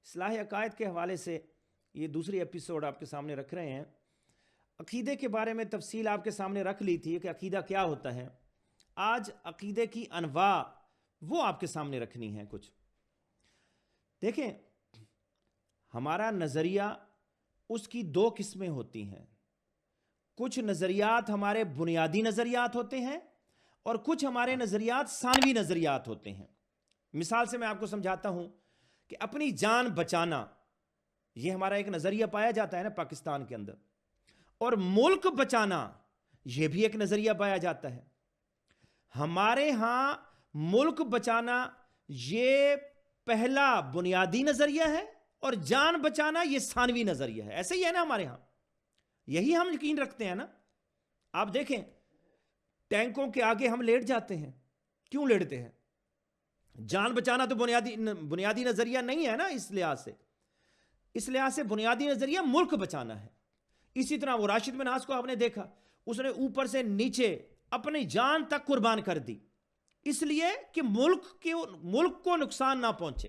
اصلاح عقائد کے حوالے سے یہ دوسری ایپیسوڈ آپ کے سامنے رکھ رہے ہیں۔ عقیدے کے بارے میں تفصیل آپ کے سامنے رکھ لی تھی کہ عقیدہ کیا ہوتا ہے۔ آج عقیدے کی انواع وہ آپ کے سامنے رکھنی ہیں کچھ۔ دیکھیں، ہمارا نظریہ اس کی دو قسمیں ہوتی ہیں۔ کچھ نظریات ہمارے بنیادی نظریات ہوتے ہیں اور کچھ ہمارے نظریات ثانوی نظریات ہوتے ہیں۔ مثال سے میں آپ کو سمجھاتا ہوں کہ اپنی جان بچانا، یہ ہمارا ایک نظریہ پایا جاتا ہے نا پاکستان کے اندر، اور ملک بچانا یہ بھی ایک نظریہ پایا جاتا ہے۔ ہمارے ہاں ملک بچانا یہ پہلا بنیادی نظریہ ہے اور جان بچانا یہ ثانوی نظریہ ہے۔ ایسے ہی ہے نا ہمارے ہاں، یہی ہم یقین رکھتے ہیں نا۔ آپ دیکھیں، ٹینکوں کے آگے ہم لیٹ جاتے ہیں، کیوں لیٹتے ہیں؟ جان بچانا تو بنیادی نظریہ نہیں ہے نا۔ اس لحاظ سے بنیادی نظریہ ملک بچانا ہے۔ اسی طرح وہ راشد منہاس کو آپ نے دیکھا، اس نے اوپر سے نیچے اپنی جان تک قربان کر دی، اس لیے کہ ملک کو نقصان نہ پہنچے۔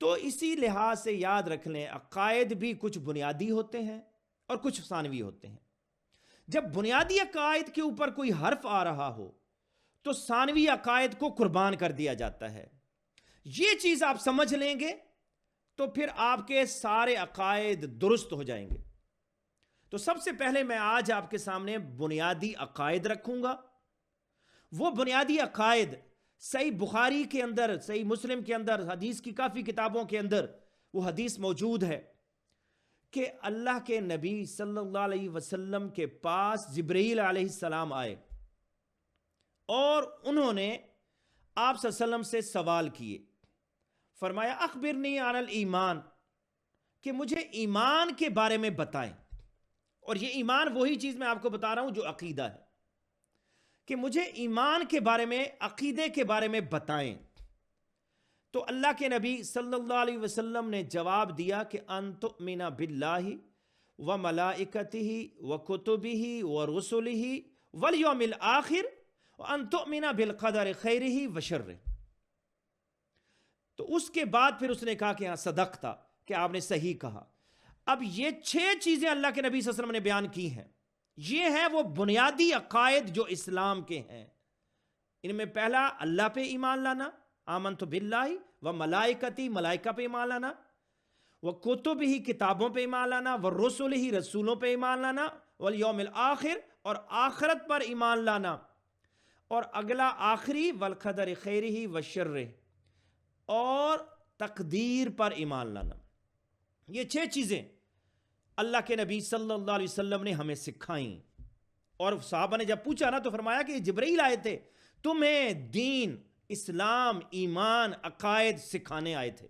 تو اسی لحاظ سے یاد رکھ لیں، عقائد بھی کچھ بنیادی ہوتے ہیں اور کچھ ثانوی ہوتے ہیں۔ جب بنیادی عقائد کے اوپر کوئی حرف آ رہا ہو تو ثانوی عقائد کو قربان کر دیا جاتا ہے۔ یہ چیز آپ سمجھ لیں گے تو پھر آپ کے سارے عقائد درست ہو جائیں گے۔ تو سب سے پہلے میں آج آپ کے سامنے بنیادی عقائد رکھوں گا۔ وہ بنیادی عقائد صحیح بخاری کے اندر، صحیح مسلم کے اندر، حدیث کی کافی کتابوں کے اندر وہ حدیث موجود ہے کہ اللہ کے نبی صلی اللہ علیہ وسلم کے پاس جبرائیل علیہ السلام آئے اور انہوں نے آپ صلی اللہ علیہ وسلم سے سوال کیے۔ فرمایا اخبرنی عن الایمان، کہ مجھے ایمان کے بارے میں بتائیں۔ اور یہ ایمان وہی چیز میں آپ کو بتا رہا ہوں جو عقیدہ ہے، کہ مجھے ایمان کے بارے میں، عقیدے کے بارے میں بتائیں۔ تو اللہ کے نبی صلی اللہ علیہ وسلم نے جواب دیا کہ ان تؤمن باللہ وملائکتہ وکتبہ ورسلہ والیوم الآخر وان تؤمن بالقدر خیرہ وشرہ۔ تو اس کے بعد پھر اس نے کہا کہ ہاں صدقتا، کہ آپ نے صحیح کہا۔ اب یہ 6 چیزیں اللہ کے نبی صلی اللہ علیہ وسلم نے بیان کی ہیں۔ یہ ہیں وہ بنیادی عقائد جو اسلام کے ہیں۔ ان میں پہلا اللہ پہ ایمان لانا، آمنت باللہ و ملائکتی، ملائکہ پہ ایمان لانا، و کتبہ، کتابوں پہ ایمان لانا، و رسلہ، رسولوں پہ ایمان لانا، والیوم الآخر، اور آخرت پر ایمان لانا، اور اگلا آخری والقدر خیرہ وشرہ، اور تقدیر پر ایمان لانا۔ یہ 6 چیزیں اللہ کے نبی صلی اللہ علیہ وسلم نے ہمیں سکھائیں۔ اور صحابہ نے جب پوچھا نا تو فرمایا کہ جبرائیل آئے تھے، تمہیں دین، اسلام، ایمان، عقائد سکھانے آئے تھے۔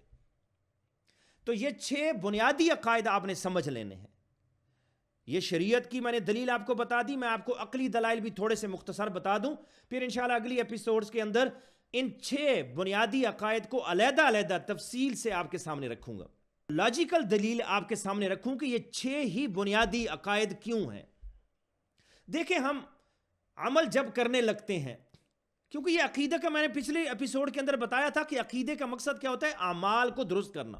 تو یہ 6 بنیادی عقائد آپ نے سمجھ لینے ہیں۔ یہ شریعت کی میں نے دلیل آپ کو بتا دی، میں آپ کو عقلی دلائل بھی تھوڑے سے مختصر بتا دوں، پھر انشاءاللہ اگلی ایپیسوڈز کے اندر ان 6 بنیادی عقائد کو علیحدہ علیحدہ تفصیل سے آپ کے سامنے رکھوں گا۔ لاجیکل دلیل آپ کے سامنے رکھوں کہ یہ 6 ہی بنیادی عقائد کیوں ہیں۔ دیکھیں، ہم عمل جب کرنے لگتے ہیں، کیونکہ یہ عقیدہ کا میں نے پچھلے ایپیسوڈ کے اندر بتایا تھا کہ عقیدے کا مقصد کیا ہوتا ہے؟ اعمال کو درست کرنا۔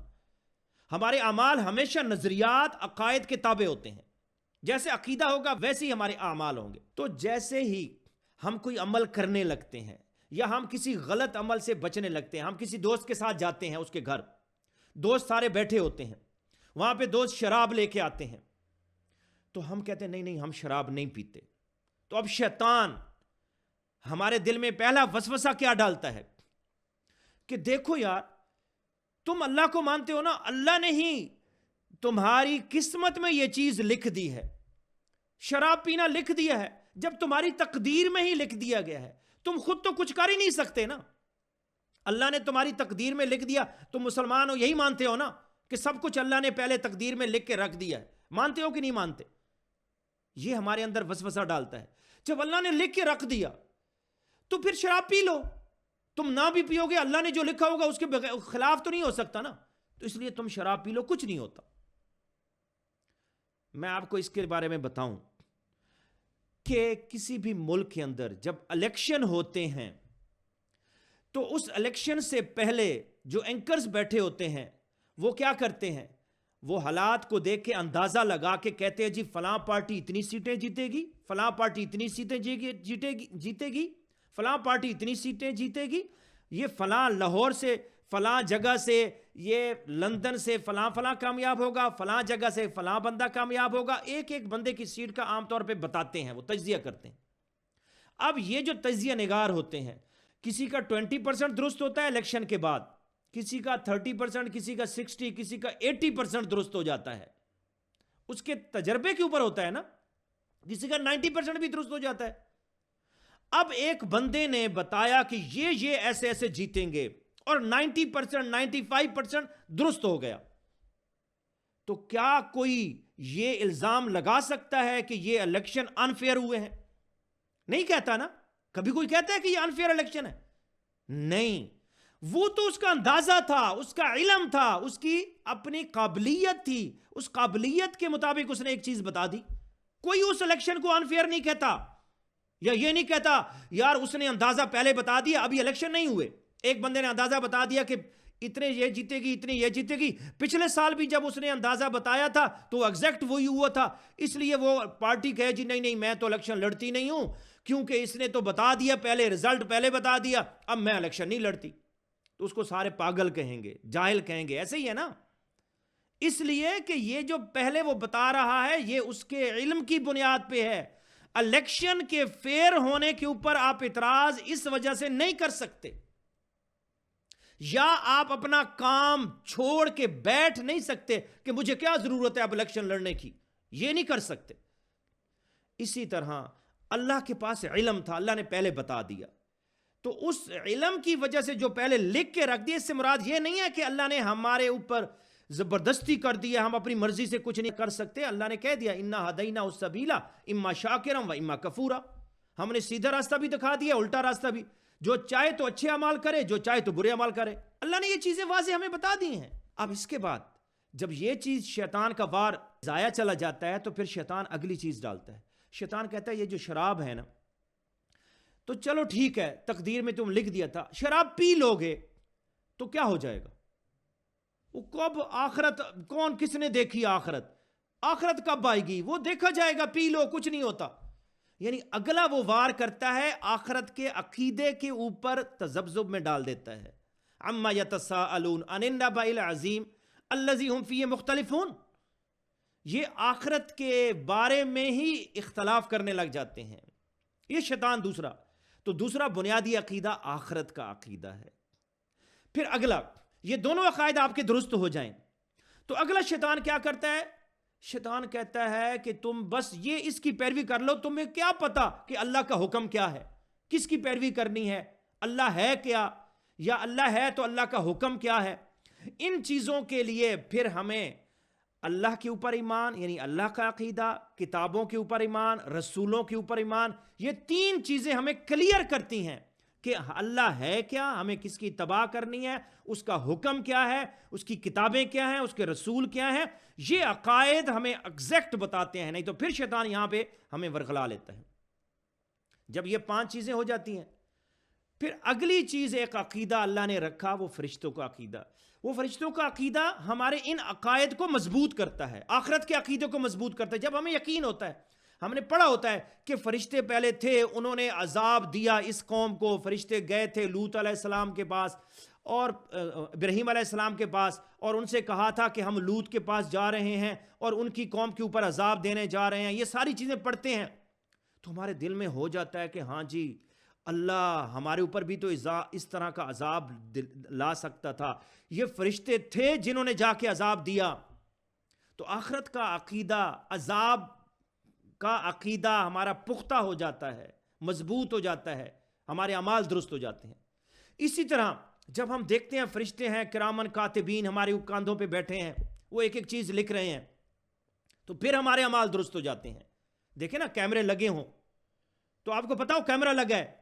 ہمارے اعمال ہمیشہ نظریات، عقائد کے تابع ہوتے ہیں۔ جیسے عقیدہ ہوگا ویسے ہی ہمارے اعمال ہوں گے۔ تو جیسے ہی ہم کوئی عمل کرنے لگتے ہیں یا ہم کسی غلط عمل سے بچنے لگتے ہیں، ہم کسی دوست کے ساتھ جاتے ہیں، اس کے گھر دوست سارے بیٹھے ہوتے ہیں، وہاں پہ دوست شراب لے کے آتے ہیں، تو ہم کہتے ہیں نہیں ہم شراب نہیں پیتے۔ تو اب شیطان ہمارے دل میں پہلا وسوسہ کیا ڈالتا ہے کہ دیکھو یار، تم اللہ کو مانتے ہو نا، اللہ نے ہی تمہاری قسمت میں یہ چیز لکھ دی ہے، شراب پینا لکھ دیا ہے۔ جب تمہاری تقدیر میں ہی لکھ دیا گیا ہے، تم خود تو کچھ کر ہی نہیں سکتے نا۔ اللہ نے تمہاری تقدیر میں لکھ دیا، تم مسلمان ہو، یہی مانتے ہو نا کہ سب کچھ اللہ نے پہلے تقدیر میں لکھ کے رکھ دیا ہے۔ مانتے ہو کہ نہیں مانتے؟ یہ ہمارے اندر وسوسہ ڈالتا ہے۔ جب اللہ نے لکھ کے رکھ دیا تو پھر شراب پی لو، تم نہ بھی پیو گے، اللہ نے جو لکھا ہوگا اس کے خلاف تو نہیں ہو سکتا نا، تو اس لیے تم شراب پی لو، کچھ نہیں ہوتا۔ میں آپ کو اس کے بارے میں بتاؤں کہ کسی بھی ملک کے اندر جب الیکشن ہوتے ہیں تو اس الیکشن سے پہلے جو اینکرز بیٹھے ہوتے ہیں وہ کیا کرتے ہیں؟ وہ حالات کو دیکھ کے اندازہ لگا کے کہتے ہیں جی فلاں پارٹی اتنی سیٹیں جیتے گی، فلاں پارٹی اتنی سیٹیں جیتے گی، فلاں پارٹی اتنی سیٹیں جیتے گی، یہ فلاں لاہور سے، فلاں جگہ سے، یہ لندن سے فلاں فلاں کامیاب ہوگا، فلاں جگہ سے فلاں بندہ کامیاب ہوگا. ایک ایک بندے کی سیٹ کا عام طور پہ بتاتے ہیں، وہ تجزیہ کرتے ہیں. اب یہ جو تجزیہ نگار ہوتے ہیں، کسی کا 20% درست ہوتا ہے الیکشن کے بعد، کسی کا 30%، کسی کا 60%، کسی کا 80% درست ہو جاتا ہے. اس کے تجربے کے اوپر ہوتا ہے نا. کسی کا 90% بھی درست ہو جاتا ہے. اب ایک بندے نے بتایا کہ یہ ایسے ایسے جیتیں گے اور 90%، 95% درست ہو گیا، تو کیا کوئی یہ الزام لگا سکتا ہے کہ یہ الیکشن انفیئر ہوئے ہیں؟ نہیں کہتا نا. کبھی کوئی کہتا ہے کہ یہ انفیئر الیکشن ہے؟ نہیں. وہ تو اس کا اندازہ تھا، اس کا علم تھا، اس کی اپنی قابلیت تھی، اس قابلیت کے مطابق اس نے ایک چیز بتا دی. کوئی اس الیکشن کو انفیئر نہیں کہتا، یا یہ نہیں کہتا یار اس نے اندازہ پہلے بتا دیا، ابھی الیکشن نہیں ہوئے، ایک بندے نے اندازہ بتا دیا کہ اتنے یہ جیتے گی، اتنے یہ جیتے گی. پچھلے سال بھی جب اس نے اندازہ بتایا تھا تو ایگزیکٹ وہی ہوا تھا، اس لیے وہ پارٹی کہے جی نہیں میں تو الیکشن لڑتی نہیں ہوں، کیونکہ اس نے تو بتا دیا پہلے، رزلٹ پہلے بتا دیا، اب میں الیکشن نہیں لڑتی. تو اس کو سارے پاگل کہیں گے، جاہل کہیں گے. ایسے ہی ہے نا. اس لیے کہ یہ جو پہلے وہ بتا رہا ہے یہ اس کے علم کی بنیاد پہ ہے. الیکشن کے فیئر ہونے کے اوپر آپ اعتراض اس وجہ سے نہیں کر سکتے، یا آپ اپنا کام چھوڑ کے بیٹھ نہیں سکتے کہ مجھے کیا ضرورت ہے اب الیکشن لڑنے کی، یہ نہیں کر سکتے. اسی طرح اللہ کے پاس علم تھا، اللہ نے پہلے بتا دیا، تو اس علم کی وجہ سے جو پہلے لکھ کے رکھ دیا، اس سے مراد یہ نہیں ہے کہ اللہ نے ہمارے اوپر زبردستی کر دیا، ہم اپنی مرضی سے کچھ نہیں کر سکتے. اللہ نے کہہ دیا انا ہدینا السبیل اما شاکرا و اما کفورا. ہم نے سیدھا راستہ بھی دکھا دیا، الٹا راستہ بھی. جو چاہے تو اچھے اعمال کرے، جو چاہے تو برے اعمال کرے. اللہ نے یہ چیزیں واضح ہمیں بتا دی ہیں. اب اس کے بعد جب یہ چیز شیطان کا وار ضائع چلا جاتا ہے تو پھر شیطان اگلی چیز ڈالتا ہے. شیطان کہتا ہے یہ جو شراب ہے نا، تو چلو ٹھیک ہے، تقدیر میں تم لکھ دیا تھا، شراب پی لوگے تو کیا ہو جائے گا؟ وہ کب آخرت، کون کس نے دیکھی آخرت کب آئے گی؟ وہ دیکھا جائے گا، پی لو کچھ نہیں ہوتا. یعنی اگلا وہ وار کرتا ہے، آخرت کے عقیدے کے اوپر تذبذب میں ڈال دیتا ہے. عما یتساءلون عن النبأ العظیم الذی هم فیہ مختلفون. یہ آخرت کے بارے میں ہی اختلاف کرنے لگ جاتے ہیں. یہ شیطان دوسرا بنیادی عقیدہ آخرت کا عقیدہ ہے. پھر اگلا، یہ دونوں عقائد آپ کے درست ہو جائیں تو اگلا شیطان کیا کرتا ہے؟ شیطان کہتا ہے کہ تم بس یہ اس کی پیروی کر لو، تمہیں کیا پتا کہ اللہ کا حکم کیا ہے، کس کی پیروی کرنی ہے، اللہ ہے کیا، یا اللہ ہے تو اللہ کا حکم کیا ہے. ان چیزوں کے لیے پھر ہمیں اللہ کے اوپر ایمان، یعنی اللہ کا عقیدہ، کتابوں کے اوپر ایمان، رسولوں کے اوپر ایمان، یہ تین چیزیں ہمیں کلیئر کرتی ہیں کہ اللہ ہے کیا، ہمیں کس کی اتباع کرنی ہے، اس کا حکم کیا ہے، اس کی کتابیں کیا ہیں، اس کے رسول کیا ہیں. یہ عقائد ہمیں ایگزیکٹ بتاتے ہیں. نہیں تو پھر شیطان یہاں پہ ہمیں ورغلا لیتا ہے. جب یہ 5 چیزیں ہو جاتی ہیں، پھر اگلی چیز ایک عقیدہ اللہ نے رکھا، وہ فرشتوں کا عقیدہ. وہ فرشتوں کا عقیدہ ہمارے ان عقائد کو مضبوط کرتا ہے، آخرت کے عقیدے کو مضبوط کرتا ہے. جب ہمیں یقین ہوتا ہے، ہم نے پڑھا ہوتا ہے کہ فرشتے پہلے تھے، انہوں نے عذاب دیا اس قوم کو. فرشتے گئے تھے لوط علیہ السلام کے پاس اور ابراہیم علیہ السلام کے پاس، اور ان سے کہا تھا کہ ہم لوط کے پاس جا رہے ہیں اور ان کی قوم کے اوپر عذاب دینے جا رہے ہیں. یہ ساری چیزیں پڑھتے ہیں تو ہمارے دل میں ہو جاتا ہے کہ ہاں جی، اللہ ہمارے اوپر بھی تو اس طرح کا عذاب لا سکتا تھا. یہ فرشتے تھے جنہوں نے جا کے عذاب دیا. تو آخرت کا عقیدہ، عذاب کا عقیدہ ہمارا پختہ ہو جاتا ہے، مضبوط ہو جاتا ہے، ہمارے اعمال درست ہو جاتے ہیں. اسی طرح جب ہم دیکھتے ہیں فرشتے ہیں کرامن کاتبین ہمارے کاندھوں پہ بیٹھے ہیں، وہ ایک ایک چیز لکھ رہے ہیں، تو پھر ہمارے اعمال درست ہو جاتے ہیں. دیکھیں نا، کیمرے لگے ہوں تو آپ کو پتا ہو کیمرہ لگا ہے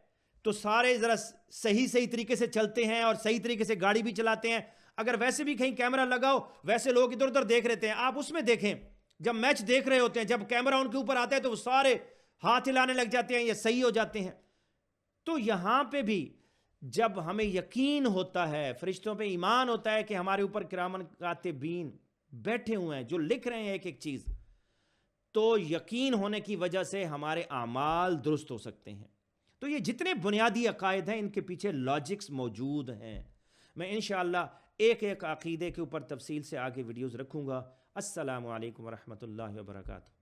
تو سارے ذرا صحیح طریقے سے چلتے ہیں اور صحیح طریقے سے گاڑی بھی چلاتے ہیں. اگر ویسے بھی کہیں کیمرہ لگاؤ، ویسے لوگ ادھر ادھر دیکھ رہتے ہیں. آپ اس میں دیکھیں، جب میچ دیکھ رہے ہوتے ہیں، جب کیمرہ ان کے اوپر آتا ہے تو وہ سارے ہاتھ ہلانے لگ جاتے ہیں، یہ صحیح ہو جاتے ہیں. تو یہاں پہ بھی جب ہمیں یقین ہوتا ہے، فرشتوں پہ ایمان ہوتا ہے کہ ہمارے اوپر کرامن کاتبین بیٹھے ہوئے ہیں جو لکھ رہے ہیں ایک ایک چیز، تو یقین ہونے کی وجہ سے ہمارے اعمال درست ہو سکتے ہیں۔ تو یہ جتنے بنیادی عقائد ہیں ان کے پیچھے لاجکس موجود ہیں۔ میں انشاءاللہ ایک ایک عقیدے کے اوپر تفصیل سے آگے ویڈیوز رکھوں گا۔ السلام علیکم ورحمۃ اللہ وبرکاتہ۔